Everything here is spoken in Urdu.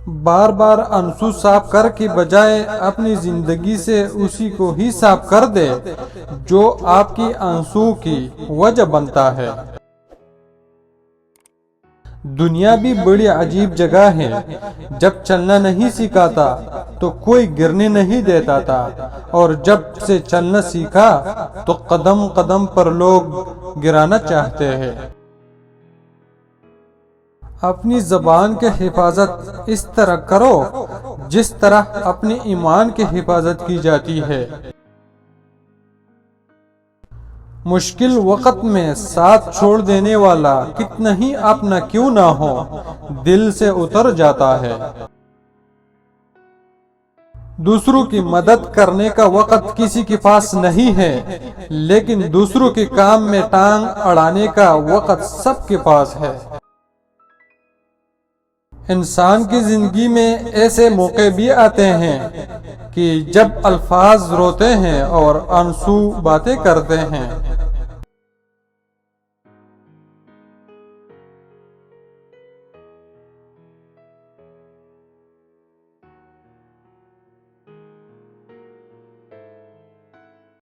بار بار آنسو صاف کر کے بجائے اپنی زندگی سے اسی کو ہی صاف کر دے جو آپ کی آنسو کی وجہ بنتا ہے۔ دنیا بھی بڑی عجیب جگہ ہے۔ جب چلنا نہیں سکھاتا تو کوئی گرنے نہیں دیتا تھا، اور جب سے چلنا سیکھا تو قدم قدم پر لوگ گرانا چاہتے ہیں۔ اپنی زبان کی حفاظت اس طرح کرو جس طرح اپنے ایمان کی حفاظت کی جاتی ہے۔ مشکل وقت میں ساتھ چھوڑ دینے والا کتنا ہی اپنا کیوں نہ ہو دل سے اتر جاتا ہے۔ دوسروں کی مدد کرنے کا وقت کسی کے پاس نہیں ہے، لیکن دوسروں کے کام میں ٹانگ اڑانے کا وقت سب کے پاس ہے۔ انسان کی زندگی میں ایسے موقع بھی آتے ہیں کہ جب الفاظ روتے ہیں اور آنسو باتیں کرتے ہیں۔